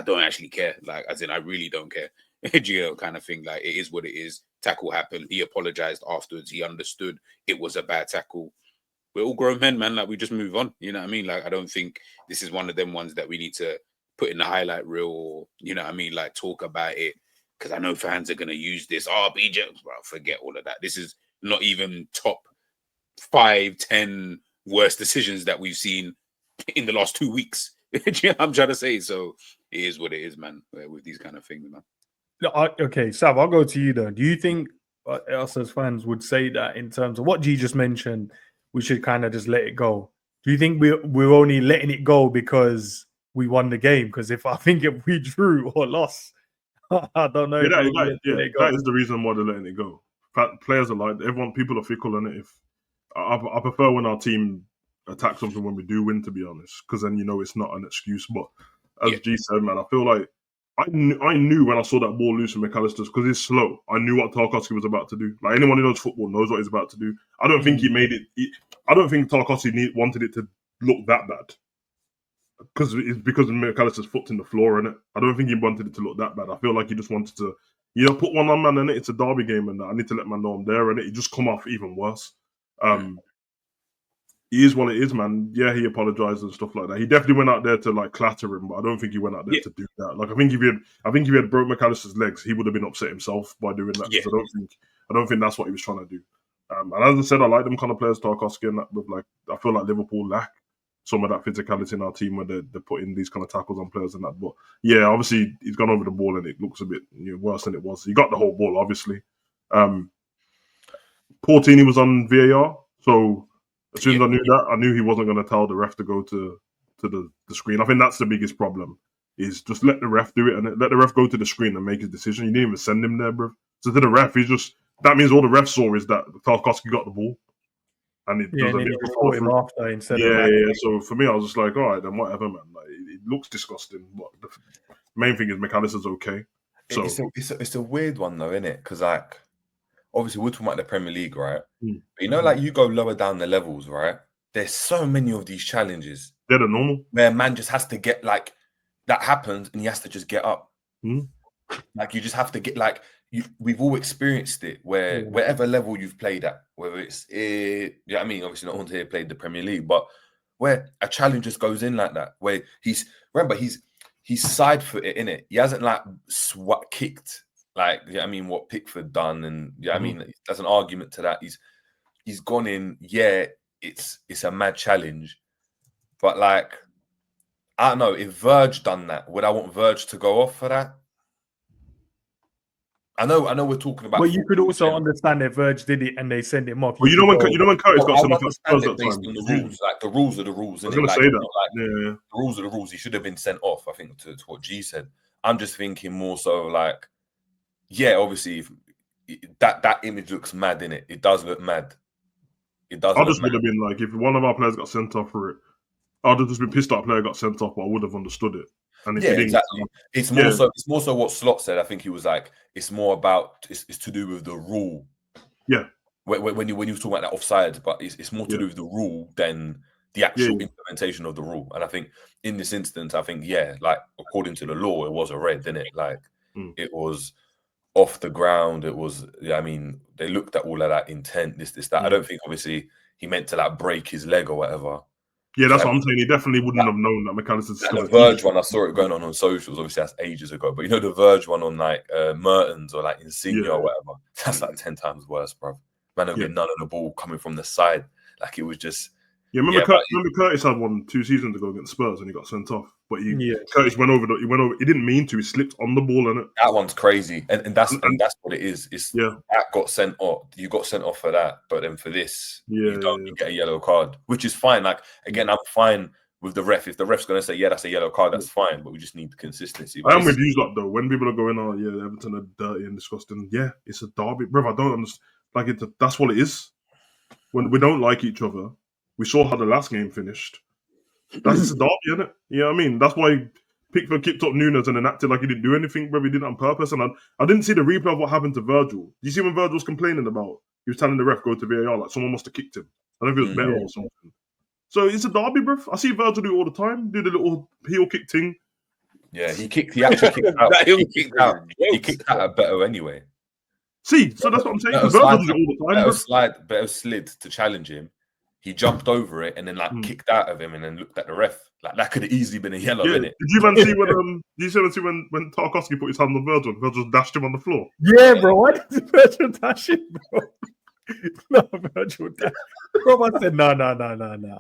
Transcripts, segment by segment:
I don't actually care. Like, as in, I really don't care. Do you know, kind of thing. Like, it is what it is. Tackle happened. He apologized afterwards. He understood it was a bad tackle. We're all grown men, man. Like, we just move on. You know what I mean? Like, I don't think this is one of them ones that we need to put in the highlight reel or, you know what I mean? Like, talk about it. Because I know fans are going to use this. Oh, BJ, well, forget all of that. This is not even top 5, 10 worst decisions that we've seen in the last 2 weeks. You know what I'm trying to say? So it is what it is, man, with these kind of things, man. Okay, Sav, I'll go to you though. Do you think us as fans would say that in terms of what G just mentioned, we should kind of just let it go? Do you think we're only letting it go because we won the game? Because if we drew or lost, I don't know. That is the reason why they're letting it go. Players are like people are fickle, and if I prefer when our team attack something when we do win, to be honest, because then it's not an excuse. But as G said, man, I feel like I knew when I saw that ball loose from Mac Allister because he's slow. I knew what Tarkowski was about to do. Like anyone who knows football knows what he's about to do. I don't think he made it. I don't think Tarkowski wanted it to look that bad because Mac Allister's foot's in the floor, innit? I don't think he wanted it to look that bad. I feel like he just wanted to, put one on man in it. It's a derby game, and I need to let man know I'm there, and it just come off even worse. He is what it is, man. Yeah, he apologized and stuff like that. He definitely went out there to like clatter him, but I don't think he went out there to do that. Like I think if he had broke Mac Allister's legs, he would have been upset himself by doing that. Yeah. I don't think that's what he was trying to do. And as I said, I like them kind of players, Tarkowski, and that. But like I feel like Liverpool lack some of that physicality in our team when they're putting these kind of tackles on players and that. But yeah, obviously he's gone over the ball and it looks a bit worse than it was. He got the whole ball, obviously. Portini was on VAR, so. As soon as I knew that, I knew he wasn't going to tell the ref to go to the screen. I think that's the biggest problem, is just let the ref do it and let the ref go to the screen and make his decision. You didn't even send him there, bro. So to the ref, that means all the ref saw is that Tarkowski got the ball. And it does a bit of him after instead of that. So for me, I was just like, all right, then whatever, man. Like, it looks disgusting, but the main thing is Mac Allister's okay. So it's a weird one though, isn't it? Because like, obviously, we're talking about the Premier League, right? But like you go lower down the levels, right? There's so many of these challenges. They're the normal. Where man just has to get like that happens, and he has to just get up. Like you just have to get like we've all experienced it. Where wherever level you've played at, whether it's I mean, obviously not all here played the Premier League, but where a challenge just goes in like that, where he's side footed in it. He hasn't like kicked. Like, I mean, what Pickford done, and I mean, there's an argument to that. He's gone in. Yeah, it's a mad challenge, but like, I don't know if Verge done that. Would I want Verge to go off for that? I know we're talking about. But you could also understand if Verge did it and they send him off. Well, you know when Curtis got sent off based on the rules. Like the rules are the rules. I was going to say that. The rules are the rules. He should have been sent off. I think to what G said. I'm just thinking more so like. Yeah, obviously, that image looks mad, innit? It does look mad. It does. I just would have been like, if one of our players got sent off for it, I'd have just been pissed that a player got sent off, but I would have understood it. And if exactly. It's more so what Slot said. I think he was like, it's more about it's to do with the rule. Yeah. When you was talking about that offside, but it's more to do with the rule than the actual implementation of the rule. And I think in this instance, like according to the law, it was a red, didn't it? Like it was. Off the ground, it was. I mean, they looked at all of that intent, this, that. I don't think, obviously, he meant to like break his leg or whatever. Yeah, that's what I'm saying. He definitely wouldn't have known that Mac Allister's. The Verge one, I saw it going on socials. Obviously, that's ages ago. But the Verge one on like Mertens or like Insigne or whatever. That's like 10 times worse, bro. Man, don't get none of the ball coming from the side. Like it was just. Yeah, remember Curtis had one 2 seasons ago against Spurs and he got sent off. But Curtis went over. He didn't mean to. He slipped on the ball, innit? That one's crazy, and that's what it is. It's that got sent off. You got sent off for that, but then for this, you get a yellow card, which is fine. Like again, I'm fine with the ref. If the ref's gonna say that's a yellow card, that's fine. But we just need the consistency. I am with you, lot though. When people are going, Everton are dirty and disgusting. Yeah, it's a derby, bro. I don't understand. Like that's what it is. When we don't like each other. We saw how the last game finished. That's a derby, isn't it? You know what I mean? That's why Pickford kicked up Nunes and then acted like he didn't do anything, bro. He did it on purpose. And I didn't see the replay of what happened to Virgil. Do you see when Virgil was complaining about? He was telling the ref go to VAR like someone must have kicked him. I don't know if it was better or something. So it's a derby, bro. I see Virgil do it all the time. Do the little heel kick thing. Yeah, he actually kicked out. That He kick kicked out. was He jokes. kicked out a better anyway. See, so that's what I'm saying. Better Because Virgil does slide, it all the time. better slid to challenge him. He jumped over it and then kicked out of him and then looked at the ref. Like that could have easily been a yellow, Yeah. innit? Did you man see when Tarkowski put his hand on Virgil? Virgil dashed him on the floor. Yeah, bro. Why did Virgil dash him, bro? No, Virgil dash. Bro, I said, no.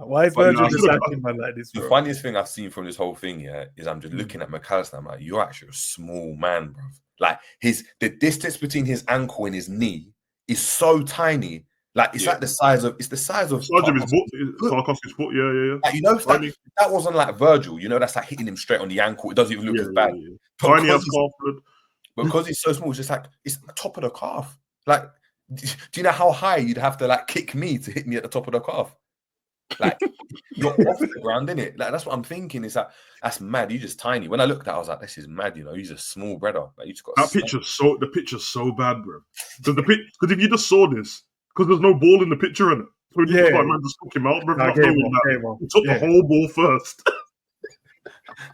Why is Virgil just dashing man like this, bro? The funniest thing I've seen from this whole thing, is I'm just looking at Mac Allister. I'm like, you're actually a small man, bro. Like the distance between his ankle and his knee is so tiny. Like it's like the size of his foot. Tarkowski's foot. Yeah. Like, you know, that wasn't like Virgil. You know, that's like hitting him straight on the ankle. It doesn't even look as bad. Yeah. Tiny as calf blood. Because he's so small, it's just like it's the top of the calf. Like, do you know how high you'd have to like kick me to hit me at the top of the calf? Like you're off the ground, innit? Like that's what I'm thinking. Is that that's mad? You're just tiny. When I looked at it, I was like, this is mad. You know, he's a small brother. Like you just got that picture. The picture's so bad, bro. Because if you just saw this, because there's no ball in the picture in it, so he just man just took him out, bro. He took the whole ball first.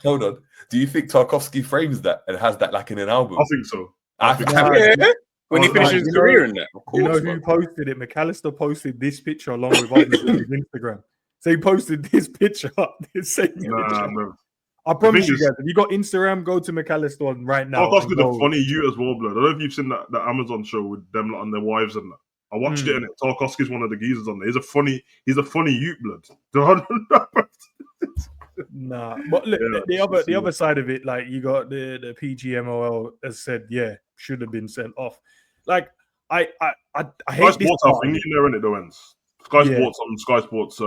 Hold on. Do you think Tarkowski frames that and has that like in an album? I think so. Yeah. When he finishes his career in that, of course. You know who posted it? Mac Allister posted this picture along with others on his Instagram. So he posted this picture up. No. I promise you guys, if you got Instagram, go to Mac Allister on right now. Tarkowski's a funny you as well, blood. I don't know if you've seen that Amazon show with them and their wives and that. I watched it and Tarkowski's one of the geezers on there. He's a funny youth, blood. Nah, but look, the other side of it, like you got the PGMOL has said, should have been sent off. Like I hate Sky this Sports part. in there, innit, though, ends. Sky Sports,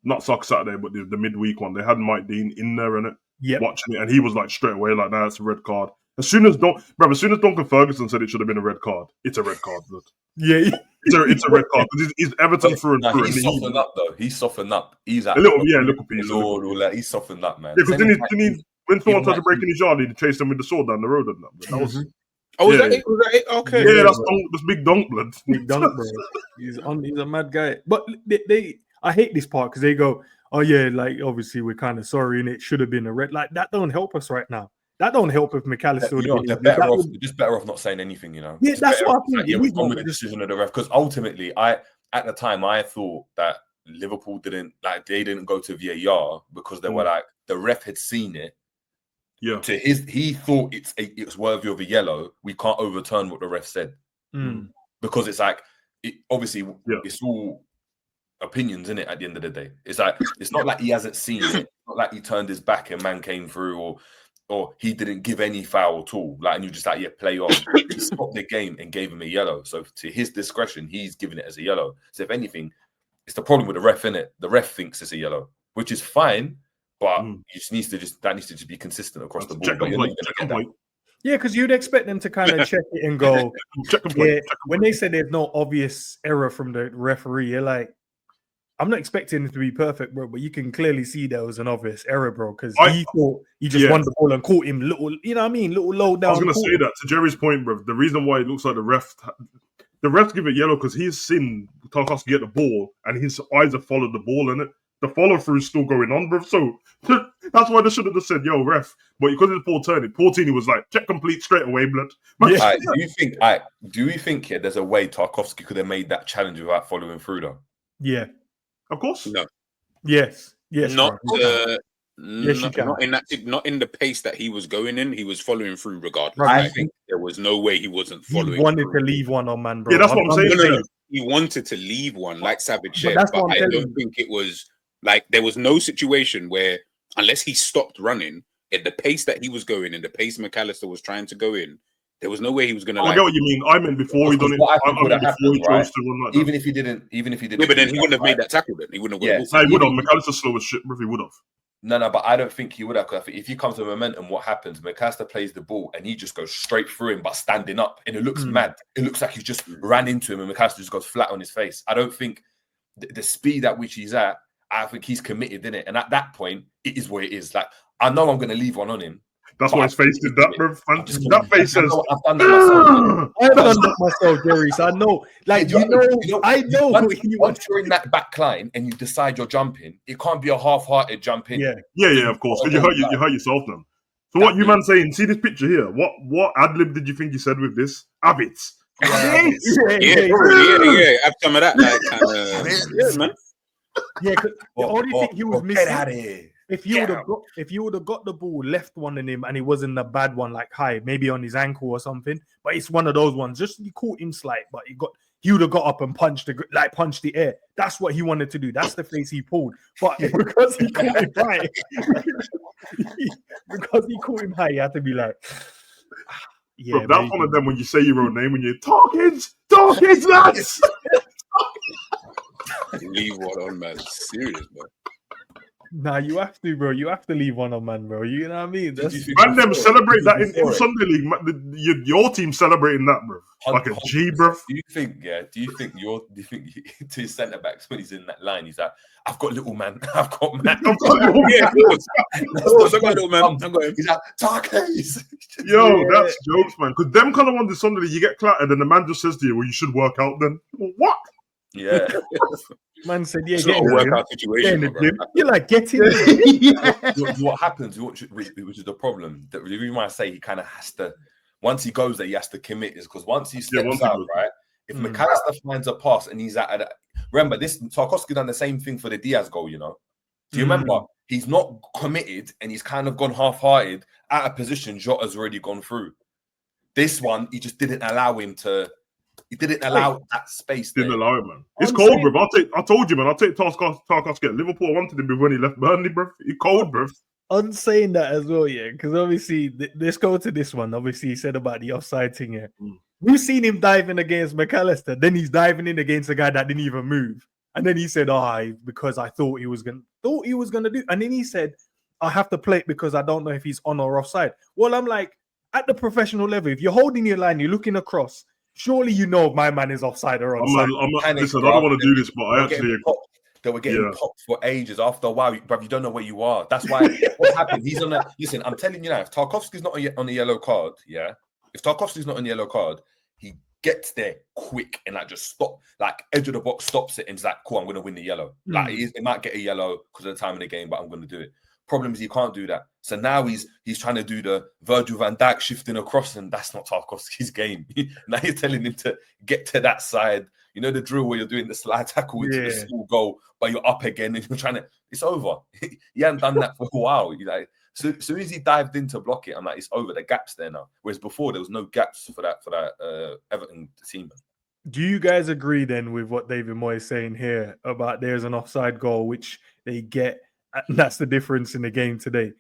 not Soccer Saturday, but the midweek one. They had Mike Dean in there, innit, watching it, and he was like straight away like, "Nah, it's a red card." As soon as Duncan Ferguson said it should have been a red card, it's a red card, blood. Yeah, it's a red card because he's Everton through and through. He's softened up though. He's softened up. He's a little piece. He's softened up, man. Yeah, because when someone tried to break in his yard, he chased him with the sword down the road and that. That was. Oh, was that it? Okay. Yeah, that's big dunk, blood. Big dunk, bro. He's a mad guy. But I hate this part because they go, "Oh yeah, like obviously we're kind of sorry and it should have been a red." Like that don't help us right now. That don't help if Mac Allister. They're better off not saying anything, you know. Yeah, that's what I think. We've gone with the decision of the ref because ultimately, at the time I thought that Liverpool didn't go to VAR because they were like the ref had seen it. Yeah. He thought it's worthy of a yellow. We can't overturn what the ref said because it's like obviously it's all opinions in it. At the end of the day, it's like it's not like he hasn't seen it. It's not like he turned his back and man came through or he didn't give any foul at all. Like and you just like play on. He stopped the game and gave him a yellow. So to his discretion, he's giving it as a yellow. So if anything, it's the problem with the ref in it. The ref thinks it's a yellow, which is fine. But that needs to just be consistent across the board. Yeah, because you'd expect them to kind of check it and go. When they say there's no obvious error from the referee, you're like, I'm not expecting it to be perfect, bro. But you can clearly see there was an obvious error, bro, because he thought he just won the ball and caught him little. You know what I mean? Little low down. I was going to say that to Jerry's point, bro. The reason why it looks like the refs give it yellow because he's seen Tarkowski get the ball and his eyes have followed the ball in it. The follow through is still going on, bro. So that's why they should have just said, "Yo, ref." But because it's Paul Tini was like, "Check complete straight away, blood." Do you think there's a way Tarkowski could have made that challenge without following through, though? Yeah, of course. No. Yes. Not not in the pace that he was going in. He was following through regardless. Right. I think there was no way he wasn't following. He wanted to leave one on man, bro. Yeah, that's what I'm saying. No. He wanted to leave one like Savage said, but I don't think it was. Like there was no situation where, unless he stopped running at the pace that he was going in, the pace Mac Allister was trying to go in, there was no way he was going to. I get what you mean. I meant before he done it. Even if he didn't. Yeah, but then he wouldn't have made that tackle. Then he wouldn't have. Yeah, he would have. Mac Allister's slow as shit. He would have. No, but I don't think he would have. Because if you come to momentum, what happens? Mac Allister plays the ball and he just goes straight through him, but standing up, and it looks mad. It looks like he just ran into him, and Mac Allister just goes flat on his face. I don't think the speed at which he's at. I think he's committed in it, and at that point, it is what it is. Like I know I'm going to leave one on him. That's why his face did that, bro. That face says, "I've done that myself." I've done that myself, Jerry. So I know, like I know. Once you're in that back line and you decide you're jumping, it can't be a half-hearted jump in. Yeah, of course. You hurt yourself then. So what you man saying? See this picture here. What ad lib did you think you said with this? Habits. Yeah, have some of that, like, kind of, yeah, man. Yeah, the only thing he was missing. Get out of here. If you would have got the ball, left one in him, and it wasn't a bad one, like high, maybe on his ankle or something, but it's one of those ones. Just you caught him slight, but he would have got up and punched the air. That's what he wanted to do. That's the face he pulled. But because he caught him high, he had to be like, yeah. Bro, that's one of them when you say your own name when you're talking, lads. Leave one on, man. Serious, bro. Nah, you have to, bro. You have to leave one on, man, bro. You know what I mean? Man, them celebrate that in Sunday League. Your team celebrating that, bro. Like a G, bro. Do you think to his centre backs when he's in that line, he's like, I've got little man. I've got man. Yeah, of course. I've got little man. I've got him. He's like, Tarkowski. Yo, that's jokes, man. Because them kind of ones in Sunday League, you get clattered and the man just says to you, well, you should work out then. Well, what? Yeah. Man said, yeah, it's not a workout situation. You're like, get in. What happens, which is the problem. The reason why I say he kind of has to, once he goes there, he has to commit, is because once he steps out, right? If Mac Allister finds a pass and he's at remember, this Tarkowski done the same thing for the Diaz goal, you know? Do you remember? He's not committed and he's kind of gone half-hearted at a position Jota's already gone through. This one, he just didn't allow him to. He didn't allow that space. Didn't allow it, man. It's cold, bro. I told you, man. I'll take Tarkowski at Liverpool. I wanted him when he left Burnley, bro. He's cold, bro. I'm saying that as well, yeah. Because obviously, let's go to this one. Obviously, he said about the offside thing here. We've seen him diving against Mac Allister. Then he's diving in against a guy that didn't even move. And then he said, because I thought he was gonna do. And then he said, I have to play it because I don't know if he's on or offside. Well, I'm like, at the professional level, if you're holding your line, you're looking across. Surely you know my man is offside or onside. Listen, I don't want to do this, but I actually... They were getting popped for ages. After a while, bruv, you don't know where you are. That's why what's happened. He's on a... Listen, I'm telling you now, if Tarkowski's not on a yellow card, yeah? If Tarkowski's not on a yellow card, he gets there quick and like just stop, like edge of the box, stops it and is like, cool, I'm going to win the yellow. Like he might get a yellow because of the time of the game, but I'm going to do it. Problem is he can't do that. So now he's trying to do the Virgil van Dijk shifting across, and that's not Tarkowski's game. Now you're telling him to get to that side. You know the drill where you're doing the slide tackle into the small goal, but you're up again and you're trying to. It's over. He hadn't done that for a while. You're like, so as soon as he dived in to block it, I'm like, it's over. The gap's there now. Whereas before there was no gaps for that Everton team. Do you guys agree then with what David Moyes is saying here about there's an offside goal which they get? And that's the difference in the game today.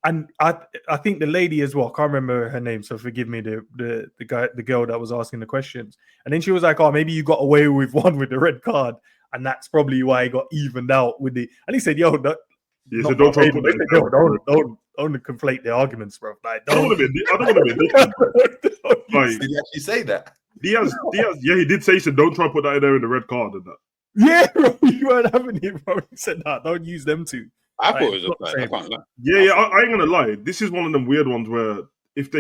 And I think the lady as well, I can't remember her name, so forgive me, the girl that was asking the questions. And then she was like, oh, maybe you got away with one with the red card. And that's probably why he got evened out with the... And he said, yo, don't conflate the arguments, bro. Like, I don't want to be Did he actually say that? Diaz, yeah, he did say, he said, don't try to put that in there in the red card and that. Yeah, bro, you weren't having it, bro. He said, nah, don't use them two. I thought it was a play. Yeah, I ain't gonna lie. This is one of them weird ones where if they